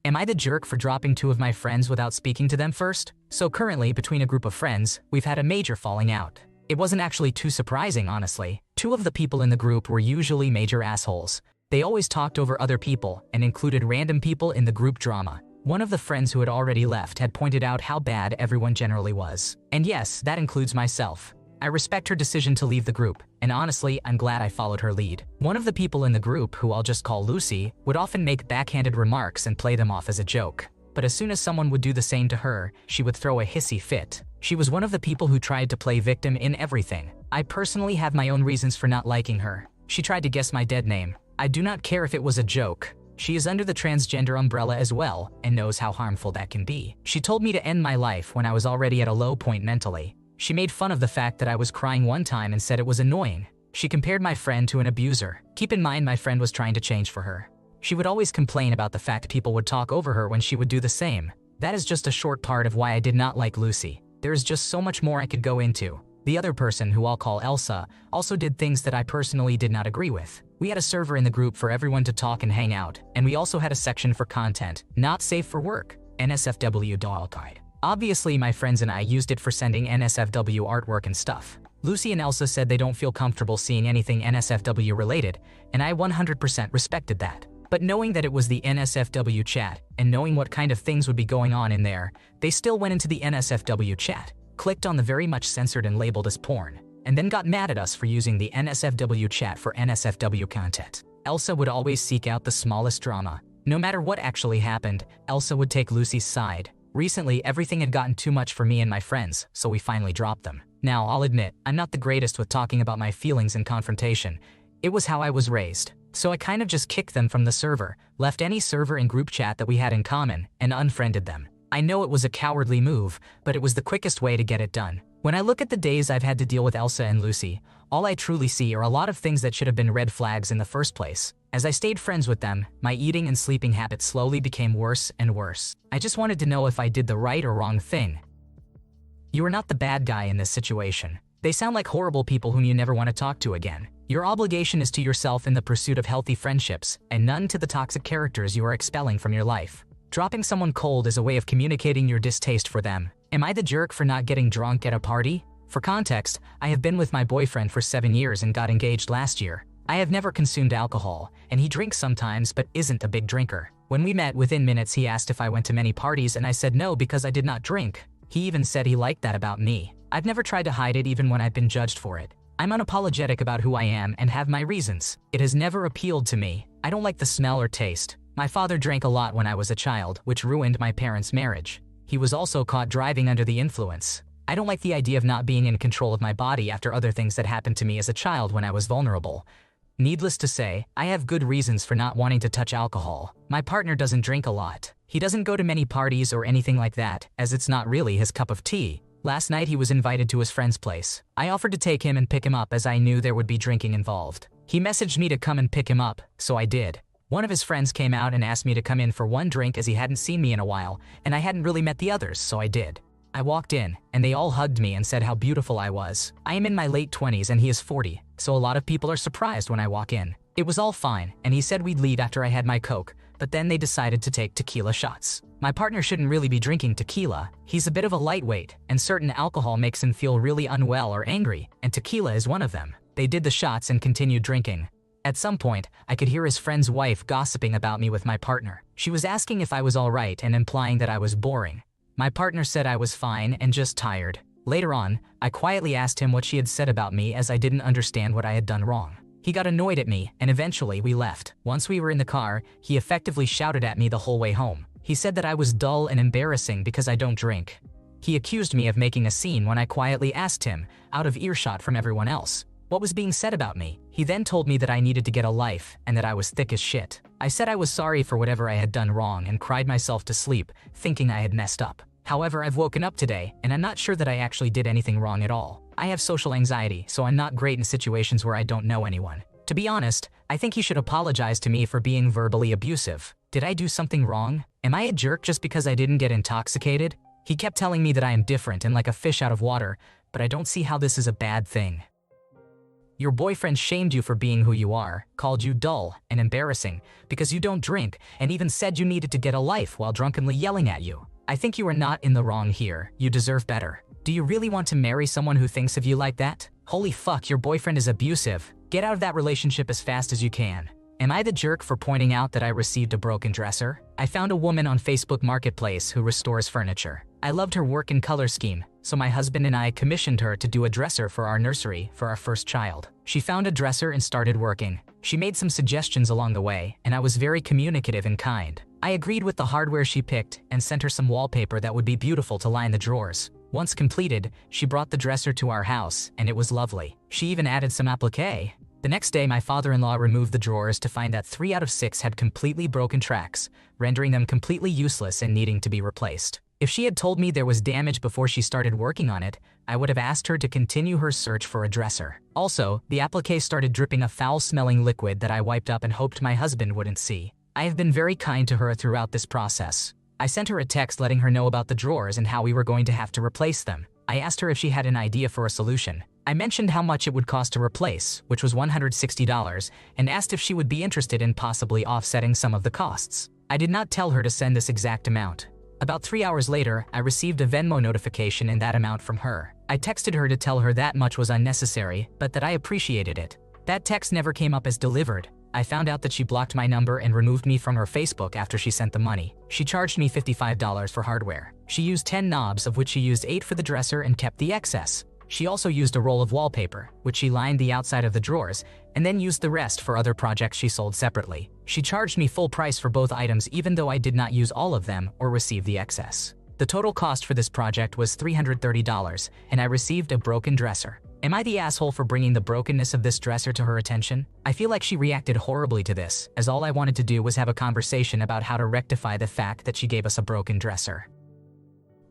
Am I the jerk for dropping two of my friends without speaking to them first? So currently, between a group of friends, we've had a major falling out. It wasn't actually too surprising, honestly. Two of the people in the group were usually major assholes. They always talked over other people and included random people in the group drama. One of the friends who had already left had pointed out how bad everyone generally was. And yes, that includes myself. I respect her decision to leave the group, and honestly, I'm glad I followed her lead. One of the people in the group, who I'll just call Lucy, would often make backhanded remarks and play them off as a joke. But as soon as someone would do the same to her, she would throw a hissy fit. She was one of the people who tried to play victim in everything. I personally have my own reasons for not liking her. She tried to guess my dead name. I do not care if it was a joke. She is under the transgender umbrella as well, and knows how harmful that can be. She told me to end my life when I was already at a low point mentally. She made fun of the fact that I was crying one time and said it was annoying. She compared my friend to an abuser. Keep in mind, my friend was trying to change for her. She would always complain about the fact people would talk over her when she would do the same. That is just a short part of why I did not like Lucy. There is just so much more I could go into. The other person, who I'll call Elsa, also did things that I personally did not agree with. We had a server in the group for everyone to talk and hang out, and we also had a section for content, not safe for work, NSFW. Obviously, my friends and I used it for sending NSFW artwork and stuff. Lucy and Elsa said they don't feel comfortable seeing anything NSFW related, and I 100% respected that. But knowing that it was the NSFW chat, and knowing what kind of things would be going on in there, they still went into the NSFW chat, clicked on the very much censored and labeled as porn, and then got mad at us for using the NSFW chat for NSFW content. Elsa would always seek out the smallest drama. No matter what actually happened, Elsa would take Lucy's side. Recently, everything had gotten too much for me and my friends, so we finally dropped them. Now, I'll admit, I'm not the greatest with talking about my feelings in confrontation. It was how I was raised. So I kind of just kicked them from the server, left any server and group chat that we had in common, and unfriended them. I know it was a cowardly move, but it was the quickest way to get it done. When I look at the days I've had to deal with Elsa and Lucy, all I truly see are a lot of things that should have been red flags in the first place. As I stayed friends with them, my eating and sleeping habits slowly became worse and worse. I just wanted to know if I did the right or wrong thing. You are not the bad guy in this situation. They sound like horrible people whom you never want to talk to again. Your obligation is to yourself in the pursuit of healthy friendships, and none to the toxic characters you are expelling from your life. Dropping someone cold is a way of communicating your distaste for them. Am I the jerk for not getting drunk at a party? For context, I have been with my boyfriend for 7 years and got engaged last year. I have never consumed alcohol, and he drinks sometimes but isn't a big drinker. When we met, within minutes he asked if I went to many parties, and I said no because I did not drink. He even said he liked that about me. I've never tried to hide it even when I've been judged for it. I'm unapologetic about who I am and have my reasons. It has never appealed to me. I don't like the smell or taste. My father drank a lot when I was a child, which ruined my parents' marriage. He was also caught driving under the influence. I don't like the idea of not being in control of my body after other things that happened to me as a child when I was vulnerable. Needless to say, I have good reasons for not wanting to touch alcohol. My partner doesn't drink a lot. He doesn't go to many parties or anything like that, as it's not really his cup of tea. Last night he was invited to his friend's place. I offered to take him and pick him up as I knew there would be drinking involved. He messaged me to come and pick him up, so I did. One of his friends came out and asked me to come in for one drink as he hadn't seen me in a while, and I hadn't really met the others, so I did. I walked in, and they all hugged me and said how beautiful I was. I am in my late 20s and he is 40, so a lot of people are surprised when I walk in. It was all fine, and he said we'd leave after I had my Coke, but then they decided to take tequila shots. My partner shouldn't really be drinking tequila. He's a bit of a lightweight, and certain alcohol makes him feel really unwell or angry, and tequila is one of them. They did the shots and continued drinking. At some point, I could hear his friend's wife gossiping about me with my partner. She was asking if I was all right and implying that I was boring. My partner said I was fine and just tired. Later on, I quietly asked him what she had said about me as I didn't understand what I had done wrong. He got annoyed at me, and eventually we left. Once we were in the car, he effectively shouted at me the whole way home. He said that I was dull and embarrassing because I don't drink. He accused me of making a scene when I quietly asked him, out of earshot from everyone else, what was being said about me. He then told me that I needed to get a life and that I was thick as shit. I said I was sorry for whatever I had done wrong and cried myself to sleep, thinking I had messed up. However, I've woken up today, and I'm not sure that I actually did anything wrong at all. I have social anxiety, so I'm not great in situations where I don't know anyone. To be honest, I think he should apologize to me for being verbally abusive. Did I do something wrong? Am I a jerk just because I didn't get intoxicated? He kept telling me that I am different and like a fish out of water, but I don't see how this is a bad thing. Your boyfriend shamed you for being who you are, called you dull and embarrassing because you don't drink, and even said you needed to get a life while drunkenly yelling at you. I think you are not in the wrong here. You deserve better. Do you really want to marry someone who thinks of you like that? Holy fuck, your boyfriend is abusive. Get out of that relationship as fast as you can. Am I the jerk for pointing out that I received a broken dresser? I found a woman on Facebook Marketplace who restores furniture. I loved her work and color scheme, so my husband and I commissioned her to do a dresser for our nursery for our first child. She found a dresser and started working. She made some suggestions along the way, and I was very communicative and kind. I agreed with the hardware she picked and sent her some wallpaper that would be beautiful to line the drawers. Once completed, she brought the dresser to our house, and it was lovely. She even added some applique. The next day, my father-in-law removed the drawers to find that 3 out of 6 had completely broken tracks, rendering them completely useless and needing to be replaced. If she had told me there was damage before she started working on it, I would have asked her to continue her search for a dresser. Also, the applique started dripping a foul-smelling liquid that I wiped up and hoped my husband wouldn't see. I have been very kind to her throughout this process. I sent her a text letting her know about the drawers and how we were going to have to replace them. I asked her if she had an idea for a solution. I mentioned how much it would cost to replace, which was $160, and asked if she would be interested in possibly offsetting some of the costs. I did not tell her to send this exact amount. About 3 hours later, I received a Venmo notification in that amount from her. I texted her to tell her that much was unnecessary, but that I appreciated it. That text never came up as delivered. I found out that she blocked my number and removed me from her Facebook after she sent the money. She charged me $55 for hardware. She used 10 knobs, of which she used 8 for the dresser and kept the excess. She also used a roll of wallpaper, which she lined the outside of the drawers, and then used the rest for other projects she sold separately. She charged me full price for both items even though I did not use all of them or receive the excess. The total cost for this project was $330, and I received a broken dresser. Am I the asshole for bringing the brokenness of this dresser to her attention? I feel like she reacted horribly to this, as all I wanted to do was have a conversation about how to rectify the fact that she gave us a broken dresser.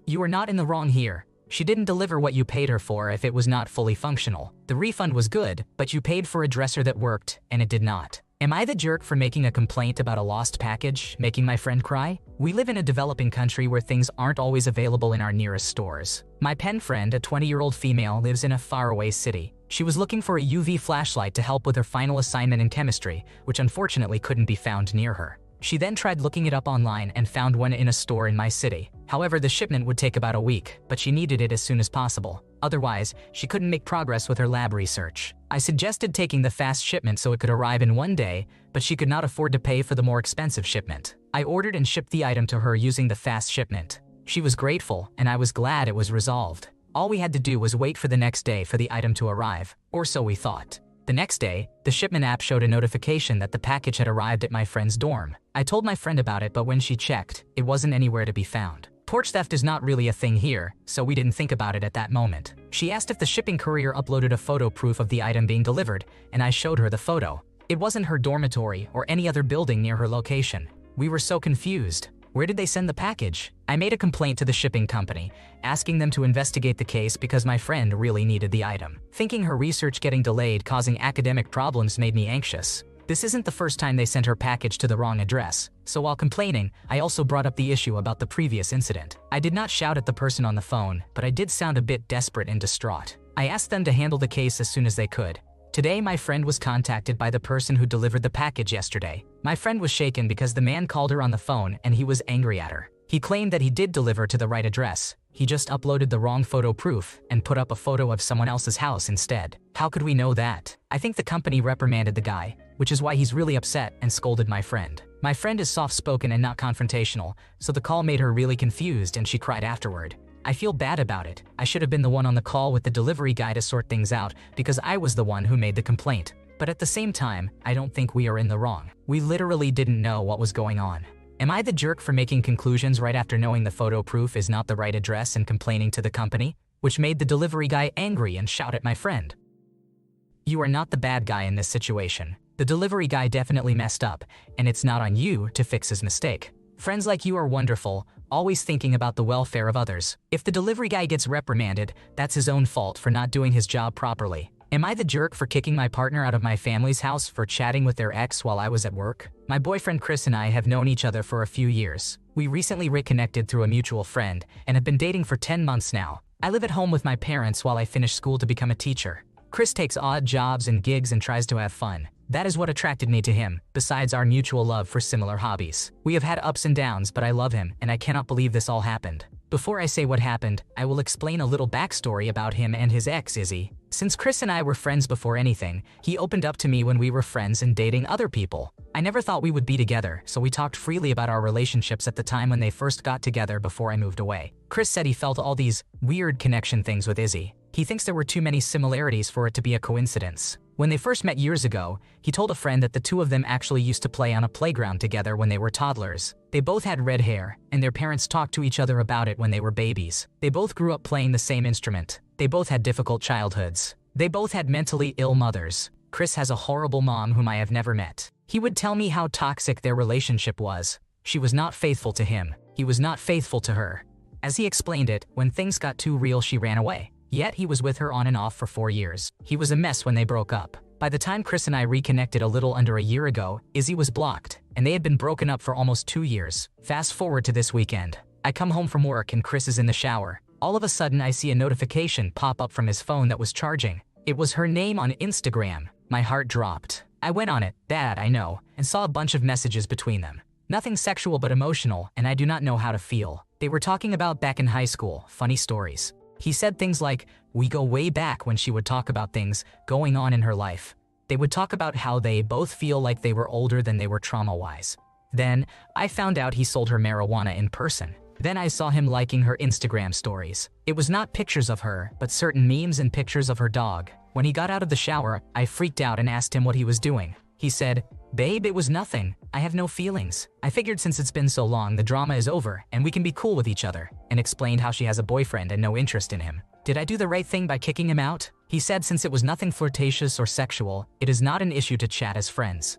You are not in the wrong here. She didn't deliver what you paid her for if it was not fully functional. The refund was good, but you paid for a dresser that worked, and it did not. Am I the jerk for making a complaint about a lost package, making my friend cry? We live in a developing country where things aren't always available in our nearest stores. My pen friend, a 20-year-old female, lives in a faraway city. She was looking for a UV flashlight to help with her final assignment in chemistry, which unfortunately couldn't be found near her. She then tried looking it up online and found one in a store in my city. However, the shipment would take about a week, but she needed it as soon as possible. Otherwise, she couldn't make progress with her lab research. I suggested taking the fast shipment so it could arrive in one day, but she could not afford to pay for the more expensive shipment. I ordered and shipped the item to her using the fast shipment. She was grateful, and I was glad it was resolved. All we had to do was wait for the next day for the item to arrive, or so we thought. The next day, the shipment app showed a notification that the package had arrived at my friend's dorm. I told my friend about it, but when she checked, it wasn't anywhere to be found. Porch theft is not really a thing here, so we didn't think about it at that moment. She asked if the shipping courier uploaded a photo proof of the item being delivered, and I showed her the photo. It wasn't her dormitory or any other building near her location. We were so confused. Where did they send the package? I made a complaint to the shipping company, asking them to investigate the case because my friend really needed the item. Thinking her research getting delayed causing academic problems made me anxious. This isn't the first time they sent her package to the wrong address, so while complaining, I also brought up the issue about the previous incident. I did not shout at the person on the phone, but I did sound a bit desperate and distraught. I asked them to handle the case as soon as they could. Today, my friend was contacted by the person who delivered the package yesterday. My friend was shaken because the man called her on the phone and he was angry at her. He claimed that he did deliver to the right address. He just uploaded the wrong photo proof and put up a photo of someone else's house instead. How could we know that? I think the company reprimanded the guy, which is why he's really upset and scolded my friend. My friend is soft-spoken and not confrontational, so the call made her really confused and she cried afterward. I feel bad about it. I should have been the one on the call with the delivery guy to sort things out because I was the one who made the complaint. But at the same time, I don't think we are in the wrong. We literally didn't know what was going on. Am I the jerk for making conclusions right after knowing the photo proof is not the right address and complaining to the company, which made the delivery guy angry and shout at my friend? You are not the bad guy in this situation. The delivery guy definitely messed up, and it's not on you to fix his mistake. Friends like you are wonderful, always thinking about the welfare of others. If the delivery guy gets reprimanded, that's his own fault for not doing his job properly. Am I the jerk for kicking my partner out of my family's house for chatting with their ex while I was at work? My boyfriend Chris and I have known each other for a few years. We recently reconnected through a mutual friend and have been dating for 10 months now. I live at home with my parents while I finish school to become a teacher. Chris takes odd jobs and gigs and tries to have fun. That is what attracted me to him, besides our mutual love for similar hobbies. We have had ups and downs, but I love him, and I cannot believe this all happened. Before I say what happened, I will explain a little backstory about him and his ex, Izzy. Since Chris and I were friends before anything, he opened up to me when we were friends and dating other people. I never thought we would be together, so we talked freely about our relationships at the time when they first got together before I moved away. Chris said he felt all these weird connection things with Izzy. He thinks there were too many similarities for it to be a coincidence. When they first met years ago, he told a friend that the two of them actually used to play on a playground together when they were toddlers. They both had red hair, and their parents talked to each other about it when they were babies. They both grew up playing the same instrument. They both had difficult childhoods. They both had mentally ill mothers. Chris has a horrible mom whom I have never met. He would tell me how toxic their relationship was. She was not faithful to him. He was not faithful to her. As he explained it, when things got too real, she ran away. Yet he was with her on and off for 4 years. He was a mess when they broke up. By the time Chris and I reconnected a little under a year ago, Izzy was blocked, and they had been broken up for almost 2 years. Fast forward to this weekend. I come home from work and Chris is in the shower. All of a sudden I see a notification pop up from his phone that was charging. It was her name on Instagram. My heart dropped. I went on it, bad I know, and saw a bunch of messages between them. Nothing sexual but emotional, and I do not know how to feel. They were talking about back in high school, funny stories. He said things like, we go way back, when she would talk about things going on in her life. They would talk about how they both feel like they were older than they were trauma-wise. Then, I found out he sold her marijuana in person. Then I saw him liking her Instagram stories. It was not pictures of her, but certain memes and pictures of her dog. When he got out of the shower, I freaked out and asked him what he was doing. He said, babe, it was nothing. I have no feelings. I figured since it's been so long, the drama is over and we can be cool with each other, and explained how she has a boyfriend and no interest in him. Did I do the right thing by kicking him out? He said since it was nothing flirtatious or sexual, it is not an issue to chat as friends.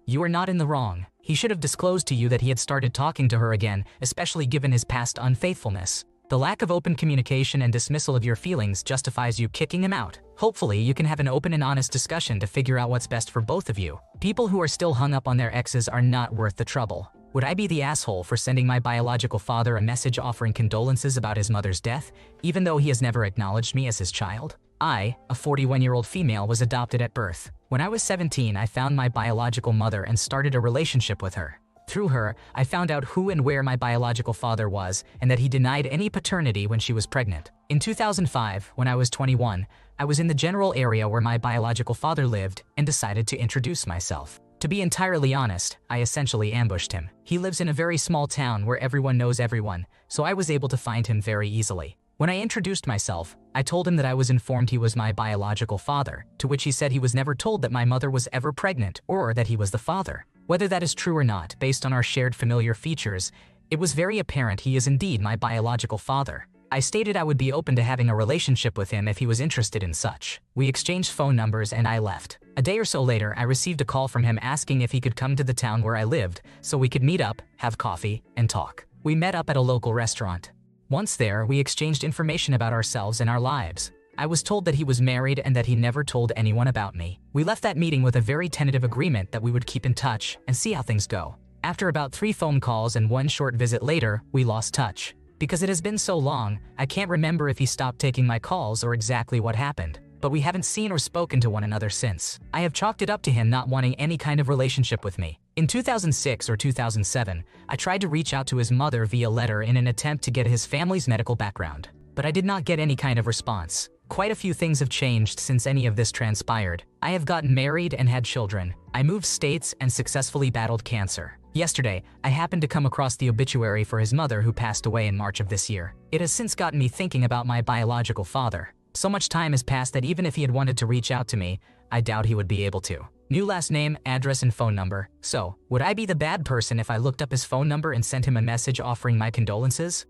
You are not in the wrong. He should have disclosed to you that he had started talking to her again, especially given his past unfaithfulness. The lack of open communication and dismissal of your feelings justifies you kicking him out. Hopefully, you can have an open and honest discussion to figure out what's best for both of you. People who are still hung up on their exes are not worth the trouble. Would I be the asshole for sending my biological father a message offering condolences about his mother's death, even though he has never acknowledged me as his child? I, a 41-year-old female, was adopted at birth. When I was 17, I found my biological mother and started a relationship with her. Through her, I found out who and where my biological father was and that he denied any paternity when she was pregnant. In 2005, when I was 21, I was in the general area where my biological father lived and decided to introduce myself. To be entirely honest, I essentially ambushed him. He lives in a very small town where everyone knows everyone, so I was able to find him very easily. When I introduced myself, I told him that I was informed he was my biological father, to which he said he was never told that my mother was ever pregnant or that he was the father. Whether that is true or not, based on our shared familiar features, it was very apparent he is indeed my biological father. I stated I would be open to having a relationship with him if he was interested in such. We exchanged phone numbers and I left. A day or so later, I received a call from him asking if he could come to the town where I lived so we could meet up, have coffee, and talk. We met up at a local restaurant. Once there, we exchanged information about ourselves and our lives. I was told that he was married and that he never told anyone about me. We left that meeting with a very tentative agreement that we would keep in touch and see how things go. After about 3 phone calls and 1 short visit later, we lost touch. Because it has been so long, I can't remember if he stopped taking my calls or exactly what happened. But we haven't seen or spoken to one another since. I have chalked it up to him not wanting any kind of relationship with me. In 2006 or 2007, I tried to reach out to his mother via letter in an attempt to get his family's medical background. But I did not get any kind of response. Quite a few things have changed since any of this transpired. I have gotten married and had children. I moved states and successfully battled cancer. Yesterday, I happened to come across the obituary for his mother who passed away in March of this year. It has since gotten me thinking about my biological father. So much time has passed that even if he had wanted to reach out to me, I doubt he would be able to. New last name, address, and phone number. So, would I be the bad person if I looked up his phone number and sent him a message offering my condolences?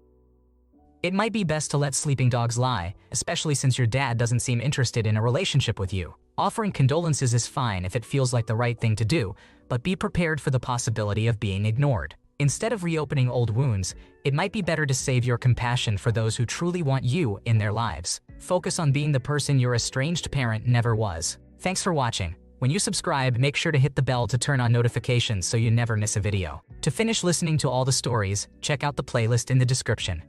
It might be best to let sleeping dogs lie, especially since your dad doesn't seem interested in a relationship with you. Offering condolences is fine if it feels like the right thing to do, but be prepared for the possibility of being ignored. Instead of reopening old wounds, it might be better to save your compassion for those who truly want you in their lives. Focus on being the person your estranged parent never was. Thanks for watching. When you subscribe, make sure to hit the bell to turn on notifications so you never miss a video. To finish listening to all the stories, check out the playlist in the description.